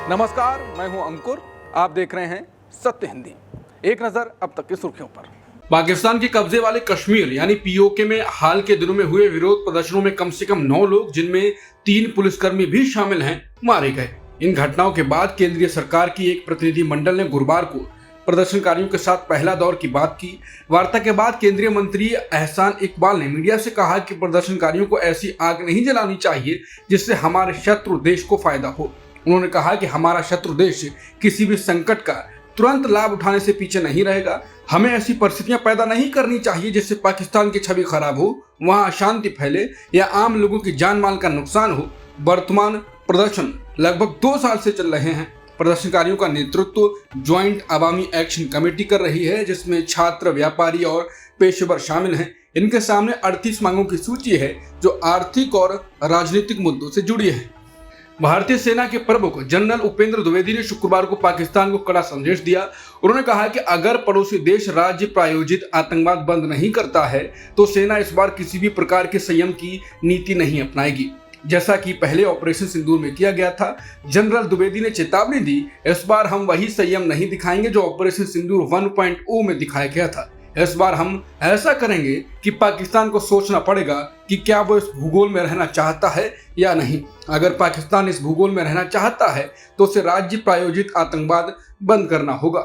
नमस्कार, मैं हूं अंकुर। आप देख रहे हैं सत्य हिंदी। एक नजर अब तक की सुर्खियों पर। पाकिस्तान के कब्जे वाले कश्मीर यानी पीओके में हाल के दिनों में हुए विरोध प्रदर्शनों में कम से कम 9 लोग, जिनमें 3 पुलिसकर्मी भी शामिल हैं, मारे गए। इन घटनाओं के बाद केंद्रीय सरकार की एक प्रतिनिधि मंडल ने गुरुवार को प्रदर्शनकारियों के साथ पहला दौर की बात की। वार्ता के बाद केंद्रीय मंत्री एहसान इकबाल ने मीडिया से कहा कि प्रदर्शनकारियों को ऐसी आग नहीं जलानी चाहिए जिससे हमारे शत्रु देश को फायदा हो। उन्होंने कहा कि हमारा शत्रु देश किसी भी संकट का तुरंत लाभ उठाने से पीछे नहीं रहेगा। हमें ऐसी परिस्थितियां पैदा नहीं करनी चाहिए जिससे पाकिस्तान की छवि खराब हो, वहां अशांति फैले या आम लोगों की जान माल का नुकसान हो। वर्तमान प्रदर्शन लगभग 2 साल से चल रहे हैं। प्रदर्शनकारियों का नेतृत्व ज्वाइंट अवामी एक्शन कमेटी कर रही है, जिसमें छात्र, व्यापारी और पेशेवर शामिल हैं। इनके सामने 38 मांगों की सूची है जो आर्थिक और राजनीतिक मुद्दों से जुड़ी है। भारतीय सेना के प्रमुख जनरल उपेंद्र द्विवेदी ने शुक्रवार को पाकिस्तान को कड़ा संदेश दिया। उन्होंने कहा कि अगर पड़ोसी देश राज्य प्रायोजित आतंकवाद बंद नहीं करता है तो सेना इस बार किसी भी प्रकार के संयम की नीति नहीं अपनाएगी, जैसा कि पहले ऑपरेशन सिंदूर में किया गया था। जनरल द्विवेदी ने चेतावनी दी, इस बार हम वही संयम नहीं दिखाएंगे जो ऑपरेशन सिंदूर 1.0 में दिखाया गया था। इस बार हम ऐसा करेंगे कि पाकिस्तान को सोचना पड़ेगा कि क्या वो इस भूगोल में रहना चाहता है या नहीं। अगर पाकिस्तान इस भूगोल में रहना चाहता है तो उसे राज्य प्रायोजित आतंकवाद बंद करना होगा।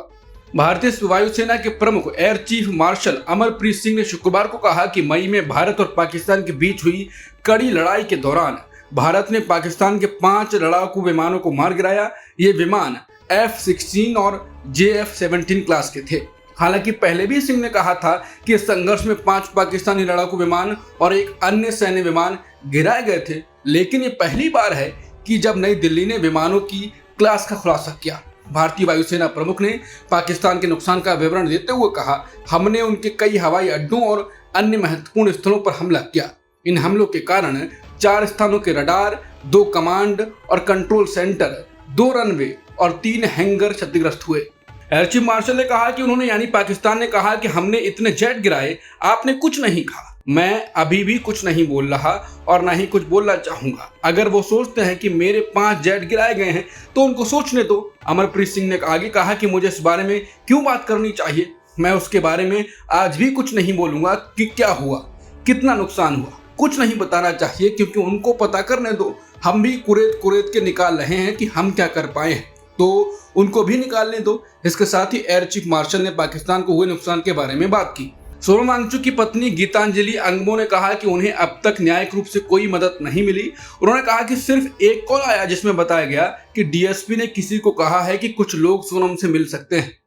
भारतीय वायुसेना के प्रमुख air chief marshal Amarpreet Singh ने शुक्रवार को कहा कि मई में भारत और पाकिस्तान के बीच हुई कड़ी लड़ाई के दौरान भारत ने पाकिस्तान के 5 लड़ाकू विमानों को मार गिराया। ये विमान F-16 और JF-17 क्लास के थे। हालांकि पहले भी सिंह ने कहा था कि इस संघर्ष में 5 पाकिस्तानी लड़ाकू विमान और एक अन्य सैन्य विमान गिराए गए थे, लेकिन ये पहली बार है कि जब नई दिल्ली ने विमानों की क्लास का खुलासा किया। भारतीय वायुसेना प्रमुख ने पाकिस्तान के नुकसान का विवरण देते हुए कहा, हमने उनके कई हवाई अड्डों और अन्य महत्वपूर्ण स्थलों पर हमला किया। इन हमलों के कारण 4 स्थानों के रडार, 2 कमांड और कंट्रोल सेंटर, 2 रनवे और 3 हैंगर क्षतिग्रस्त हुए। एयर चीफ मार्शल ने कहा कि उन्होंने यानी पाकिस्तान ने कहा कि हमने इतने जेट गिराए, आपने कुछ नहीं कहा। मैं अभी भी कुछ नहीं बोल रहा और ना ही कुछ बोलना चाहूंगा। अगर वो सोचते हैं कि मेरे 5 जेट गिराए गए हैं तो उनको सोचने दो। अमरप्रीत सिंह ने आगे कहा कि मुझे इस बारे में क्यों बात करनी चाहिए। मैं उसके बारे में आज भी कुछ नहीं बोलूंगा कि क्या हुआ, कितना नुकसान हुआ, कुछ नहीं बताना चाहिए, क्योंकि उनको पता करने दो। हम भी कुरेद के निकाल रहे हैं कि हम क्या कर पाए हैं, तो उनको भी निकालने दो। इसके साथ ही एयर चीफ मार्शल ने पाकिस्तान को हुए नुकसान के बारे में बात की। सोनम वांगचुक की पत्नी गीतांजलि अंगमो ने कहा कि उन्हें अब तक न्यायिक रूप से कोई मदद नहीं मिली। उन्होंने कहा कि सिर्फ एक कॉल आया जिसमें बताया गया कि डीएसपी ने किसी को कहा है कि कुछ लोग सोनम से मिल सकते हैं।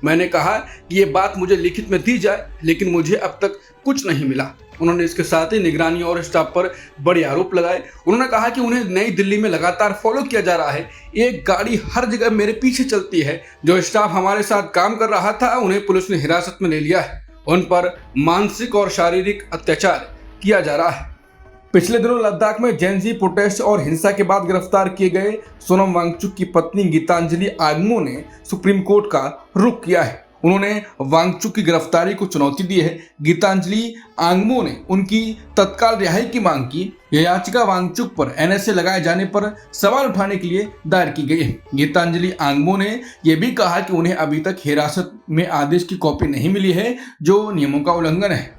मैंने कहा कि ये बात मुझे लिखित में दी जाए, लेकिन मुझे अब तक कुछ नहीं मिला। उन्होंने इसके साथ ही निगरानी और स्टाफ पर बड़े आरोप लगाए। उन्होंने कहा कि उन्हें नई दिल्ली में लगातार फॉलो किया जा रहा है। एक गाड़ी हर जगह मेरे पीछे चलती है। जो स्टाफ हमारे साथ काम कर रहा था उन्हें पुलिस ने हिरासत में ले लिया है। उन पर मानसिक और शारीरिक अत्याचार किया जा रहा है। पिछले दिनों लद्दाख में जेनजी प्रोटेस्ट और हिंसा के बाद गिरफ्तार किए गए सोनम वांगचुक की पत्नी गीतांजलि आंगमो ने सुप्रीम कोर्ट का रुख किया है। उन्होंने वांगचुक की गिरफ्तारी को चुनौती दी है। गीतांजलि आंगमो ने उनकी तत्काल रिहाई की मांग की। यह याचिका वांगचुक पर एनएसए लगाए जाने पर सवाल उठाने के लिए दायर की गई है। गीतांजलि आंगमो ने यह भी कहा कि उन्हें अभी तक हिरासत में आदेश की कॉपी नहीं मिली है, जो नियमों का उल्लंघन है।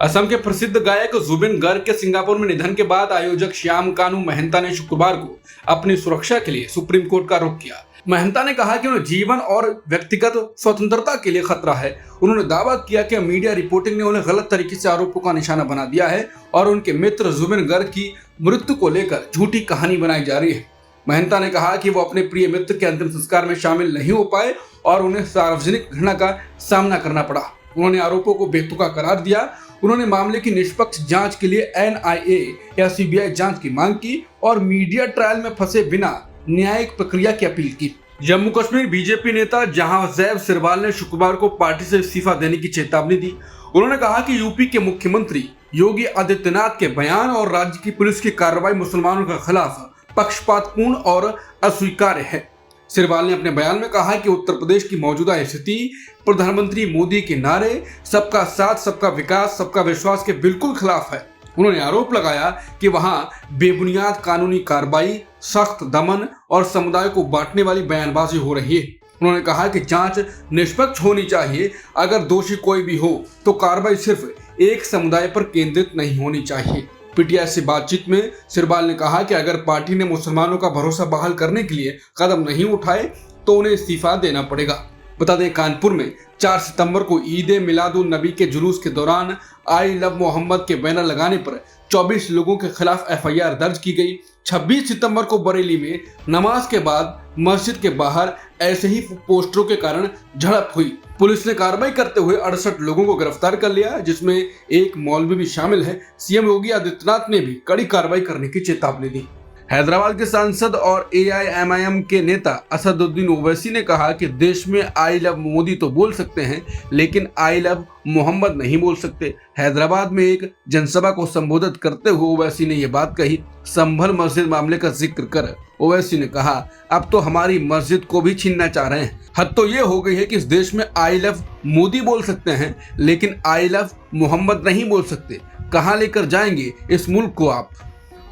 असम के प्रसिद्ध गायक जुबिन गर्ग के सिंगापुर में निधन के बाद आयोजक श्याम कानू महंता ने शुक्रवार को अपनी सुरक्षा के लिए सुप्रीम कोर्ट का रुख किया। महंता ने कहा कि उन्हें जीवन और व्यक्तिगत स्वतंत्रता के लिए खतरा है। उन्होंने दावा किया कि मीडिया रिपोर्टिंग ने उन्हें गलत तरीके से आरोपों का निशाना बना दिया है और उनके मित्र जुबिन गर्ग की मृत्यु को लेकर झूठी कहानी बनाई जा रही है। महंता ने कहा कि वो अपने प्रिय मित्र के अंतिम संस्कार में शामिल नहीं हो पाए और उन्हें सार्वजनिक घृणा का सामना करना पड़ा। उन्होंने आरोपों को बेतुका करार दिया। उन्होंने मामले की निष्पक्ष जांच के लिए NIA या CBI जांच की मांग की और मीडिया ट्रायल में फंसे बिना न्यायिक प्रक्रिया की अपील की। जम्मू कश्मीर बीजेपी नेता जहांजैब सिरवाल ने शुक्रवार को पार्टी से इस्तीफा देने की चेतावनी दी। उन्होंने कहा कि यूपी के मुख्यमंत्री योगी आदित्यनाथ के बयान और राज्य की पुलिस की कार्रवाई मुसलमानों के खिलाफ पक्षपातपूर्ण और अस्वीकार्य है। सिरवाल ने अपने बयान में कहा कि उत्तर प्रदेश की मौजूदा स्थिति प्रधानमंत्री मोदी के नारे सबका साथ, सबका विकास, सबका विश्वास के बिल्कुल खिलाफ है। उन्होंने आरोप लगाया कि वहां बेबुनियाद कानूनी कार्रवाई, सख्त दमन और समुदाय को बांटने वाली बयानबाजी हो रही है। उन्होंने कहा कि जांच निष्पक्ष होनी चाहिए। अगर दोषी कोई भी हो तो कार्रवाई सिर्फ एक समुदाय पर केंद्रित नहीं होनी चाहिए। पीटीआई से बातचीत में सिरबाल ने कहा कि अगर पार्टी ने मुसलमानों का भरोसा बहाल करने के लिए कदम नहीं उठाए तो उन्हें इस्तीफा देना पड़ेगा। बता दें, कानपुर में 4 सितंबर को ईद मिलादुन नबी के जुलूस के दौरान आई लव मोहम्मद के बैनर लगाने पर 24 लोगों के खिलाफ एफआईआर दर्ज की गई। 26 सितंबर को बरेली में नमाज के बाद मस्जिद के बाहर ऐसे ही पोस्टरों के कारण झड़प हुई। पुलिस ने कार्रवाई करते हुए 68 लोगों को गिरफ्तार कर लिया, जिसमें एक मौलवी भी शामिल है। सीएम योगी आदित्यनाथ ने भी कड़ी कार्रवाई करने की चेतावनी दी। हैदराबाद के सांसद और एआईएमआईएम के नेता असदुद्दीन ओवैसी ने कहा कि देश में आई लव मोदी तो बोल सकते हैं, लेकिन आई लव मोहम्मद नहीं बोल सकते। हैदराबाद में एक जनसभा को संबोधित करते हुए ओवैसी ने यह बात कही। संभल मस्जिद मामले का जिक्र कर ओवैसी ने कहा, अब तो हमारी मस्जिद को भी छीनना चाह रहे हैं। हद तो ये हो गई है कि इस देश में आई लव मोदी बोल सकते हैं, लेकिन आई लव मोहम्मद नहीं बोल सकते। कहाँ लेकर जाएंगे इस मुल्क को आप?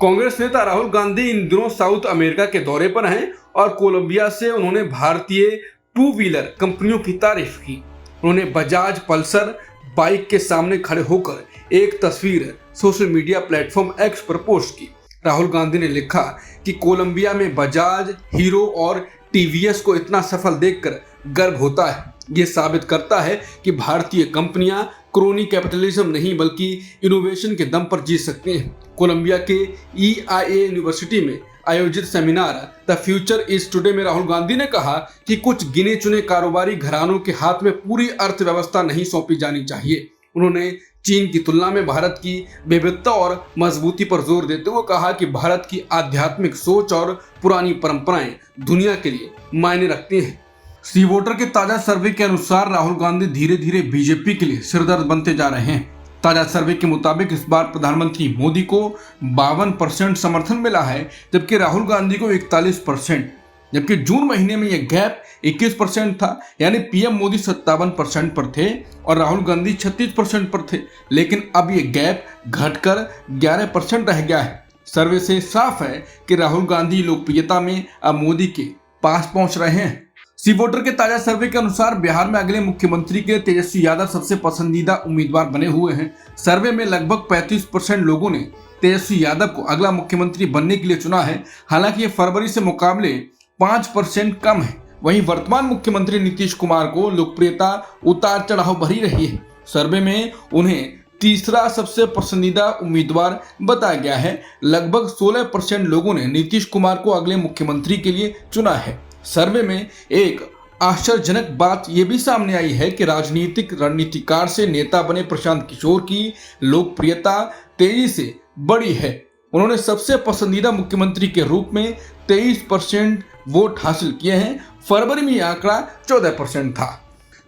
कांग्रेस नेता राहुल गांधी इन दिनों साउथ अमेरिका के दौरे पर हैं और कोलंबिया से उन्होंने भारतीय 2 व्हीलर कंपनियों की तारीफ की। उन्होंने बजाज पल्सर बाइक के सामने खड़े होकर एक तस्वीर सोशल मीडिया प्लेटफॉर्म एक्स पर पोस्ट की। राहुल गांधी ने लिखा कि कोलंबिया में बजाज, हीरो और टीवीएस को इतना सफल देखकर गर्व होता है। ये साबित करता है कि भारतीय कंपनियां क्रोनी कैपिटलिज्म नहीं बल्कि इनोवेशन के दम पर जी सकती हैं। कोलंबिया के EIA यूनिवर्सिटी में आयोजित seminar the future is today में राहुल गांधी ने कहा कि कुछ गिने चुने कारोबारी घरानों के हाथ में पूरी अर्थव्यवस्था नहीं सौंपी जानी चाहिए। उन्होंने चीन की तुलना में भारत की विविधता और मजबूती पर जोर देते हुए कहा कि भारत की आध्यात्मिक सोच और पुरानी परंपराएं दुनिया के लिए मायने रखती हैं। सी वोटर के ताजा सर्वे के अनुसार राहुल गांधी धीरे धीरे बीजेपी के लिए सिरदर्द बनते जा रहे हैं। ताजा सर्वे के मुताबिक इस बार प्रधानमंत्री मोदी को 52% समर्थन मिला है, जबकि राहुल गांधी को 41%। जबकि जून महीने में यह गैप 21% था, यानी पीएम मोदी 57% पर थे और राहुल गांधी 36% पर थे। लेकिन अब यह गैप घटकर 11% रह गया है। सर्वे से साफ है कि राहुल गांधी लोकप्रियता में अब मोदी के पास पहुंच रहे हैं। सी वोटर के ताजा सर्वे के अनुसार बिहार में अगले मुख्यमंत्री के तेजस्वी यादव सबसे पसंदीदा उम्मीदवार बने हुए हैं। सर्वे में लगभग 35% लोगों ने तेजस्वी यादव को अगला मुख्यमंत्री बनने के लिए चुना है। हालांकि ये फरवरी से मुकाबले 5% कम है। वहीं वर्तमान मुख्यमंत्री नीतीश कुमार को लोकप्रियता उतार चढ़ाव भरी रही है। सर्वे में उन्हें तीसरा सबसे पसंदीदा उम्मीदवार बताया गया है। लगभग 16% लोगों ने नीतीश कुमार को अगले मुख्यमंत्री के लिए चुना है। सर्वे में एक आश्चर्यजनक बात यह भी सामने आई है कि राजनीतिक रणनीतिकार से नेता बने प्रशांत किशोर की लोकप्रियता तेजी से बढ़ी है। उन्होंने सबसे पसंदीदा मुख्यमंत्री के रूप में 23% वोट हासिल किए हैं। फरवरी में यह आंकड़ा 14% था।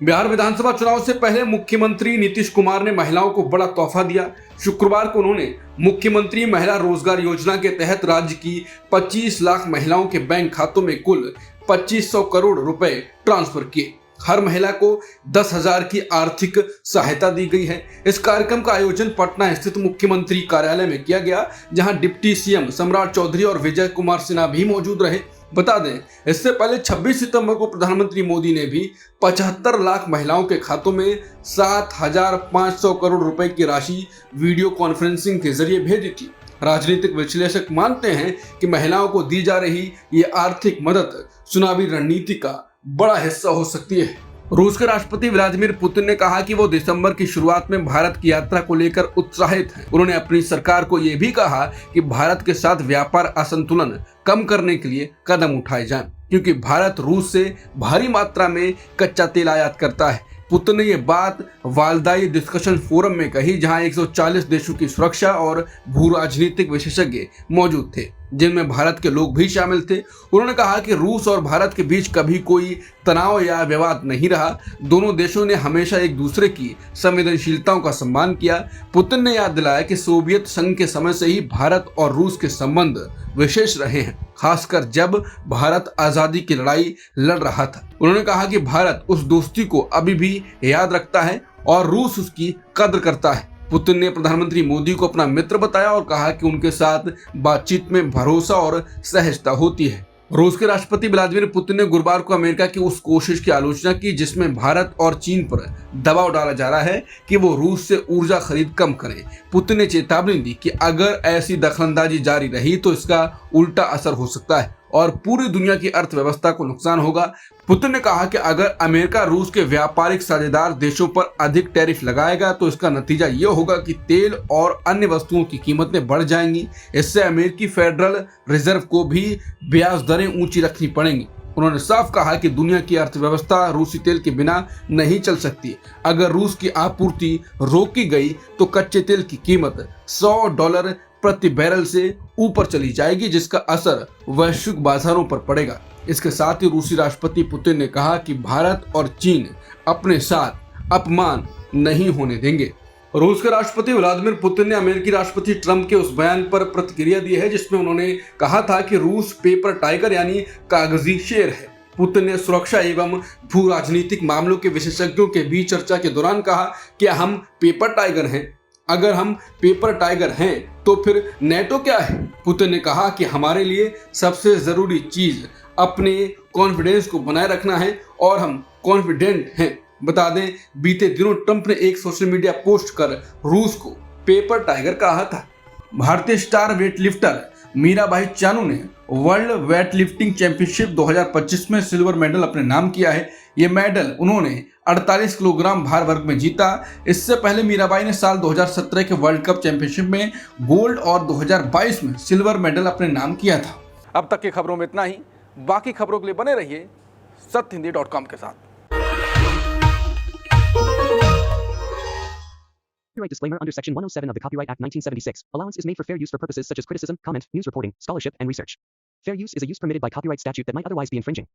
बिहार विधानसभा चुनाव से पहले मुख्यमंत्री नीतीश कुमार ने महिलाओं को बड़ा तोहफा दिया। शुक्रवार को उन्होंने मुख्यमंत्री महिला रोजगार योजना के तहत राज्य की 25 लाख महिलाओं के बैंक खातों में कुल 2500 करोड़ रुपए ट्रांसफर किए। हर महिला को 10,000 की आर्थिक सहायता दी गई है। इस कार्यक्रम का आयोजन पटना स्थित मुख्यमंत्री कार्यालय में किया गया, जहां डिप्टी सीएम सम्राट चौधरी और विजय कुमार सिन्हा भी मौजूद रहे। बता दें, इससे पहले 26 सितंबर को प्रधानमंत्री मोदी ने भी 75 लाख महिलाओं के खातों में 7,500 करोड़ रुपए की राशि वीडियो कॉन्फ्रेंसिंग के जरिए भेजी थी। राजनीतिक विश्लेषक मानते हैं कि महिलाओं को दी जा रही ये आर्थिक मदद चुनावी रणनीति का बड़ा हिस्सा हो सकती है। रूस के राष्ट्रपति व्लादिमीर पुतिन ने कहा कि वो दिसंबर की शुरुआत में भारत की यात्रा को लेकर उत्साहित हैं। उन्होंने अपनी सरकार को ये भी कहा कि भारत के साथ व्यापार असंतुलन कम करने के लिए कदम उठाए जाएं, क्योंकि भारत रूस से भारी मात्रा में कच्चा तेल आयात करता है। पुतिन ने ये बात वालदाई डिस्कशन फोरम में कही, जहां 140 देशों की सुरक्षा और भू राजनीतिक विशेषज्ञ मौजूद थे, जिनमें भारत के लोग भी शामिल थे। उन्होंने कहा कि रूस और भारत के बीच कभी कोई तनाव या विवाद नहीं रहा। दोनों देशों ने हमेशा एक दूसरे की संवेदनशीलताओं का सम्मान किया। पुतिन ने याद दिलाया कि सोवियत संघ के समय से ही भारत और रूस के संबंध विशेष रहे हैं, खासकर जब भारत आजादी की लड़ाई लड़ रहा था। उन्होंने कहा कि भारत उस दोस्ती को अभी भी याद रखता है और रूस उसकी कद्र करता है। पुतिन ने प्रधानमंत्री मोदी को अपना मित्र बताया और कहा कि उनके साथ बातचीत में भरोसा और सहजता होती है। रूस के राष्ट्रपति व्लादिमीर पुतिन ने गुरुवार को अमेरिका की उस कोशिश की आलोचना की जिसमें भारत और चीन पर दबाव डाला जा रहा है कि वो रूस से ऊर्जा खरीद कम करें। पुतिन ने चेतावनी दी कि अगर ऐसी दखलंदाजी जारी रही तो इसका उल्टा असर हो सकता है और पूरी दुनिया की अर्थव्यवस्था को नुकसान होगा। पुतिन ने कहा कि अगर अमेरिका रूस के व्यापारिक साझेदार देशों पर अधिक टैरिफ लगाएगा तो इसका नतीजा ये होगा कि तेल और अन्य वस्तुओं की कीमतें बढ़ जाएंगी। इससे अमेरिकी फेडरल रिजर्व को भी ब्याज दरें ऊंची रखनी पड़ेंगी। उन्होंने साफ कहा कि दुनिया की अर्थव्यवस्था रूसी तेल के बिना नहीं चल सकती। अगर रूस की आपूर्ति रोकी गई तो कच्चे तेल की कीमत $100 प्रति बैरल से ऊपर चली जाएगी, जिसका असर वैश्विक बाजारों पर पड़ेगा। इसके साथ ही रूसी राष्ट्रपति पुतिन ने कहा कि भारत और चीन अपने साथ अपमान नहीं होने देंगे। रूस के राष्ट्रपति व्लादिमीर पुतिन ने अमेरिकी राष्ट्रपति ट्रंप के उस बयान पर प्रतिक्रिया दी है जिसमें उन्होंने कहा था कि रूस पेपर टाइगर यानी कागजी शेर है। पुतिन ने सुरक्षा एवं भू राजनीतिक मामलों के विशेषज्ञों के बीच चर्चा के दौरान कहा कि हम पेपर टाइगर हैं। अगर हम पेपर टाइगर हैं तो फिर नेटो क्या है? पुतिन ने कहा कि हमारे लिए सबसे जरूरी चीज अपने कॉन्फिडेंस को बनाए रखना है और हम कॉन्फिडेंट हैं। बता दें, बीते दिनों ट्रंप ने एक सोशल मीडिया पोस्ट कर रूस को पेपर टाइगर कहा था। भारतीय स्टार वेटलिफ्टर मीराबाई चानू ने वर्ल्ड वेटलिफ्टिंग चैंपियनशिप 2025 में सिल्वर मेडल अपने नाम किया है। ये मेडल उन्होंने 48 किलोग्राम भार वर्ग में जीता। इससे पहले मीराबाई ने साल 2017 के वर्ल्ड कप चैंपियनशिप में गोल्ड और 2022 में सिल्वर मेडल अपने नाम किया था। अब तक की खबरों में इतना ही। बाकी खबरों के लिए बने रहिए सत्यहिंदी.com के साथ। Copyright disclaimer under Section 107 of the Copyright Act 1976. Allowance is made for fair use for purposes such as criticism, comment, news reporting, scholarship, and research. Fair use is a use permitted by copyright statute that might otherwise be infringing.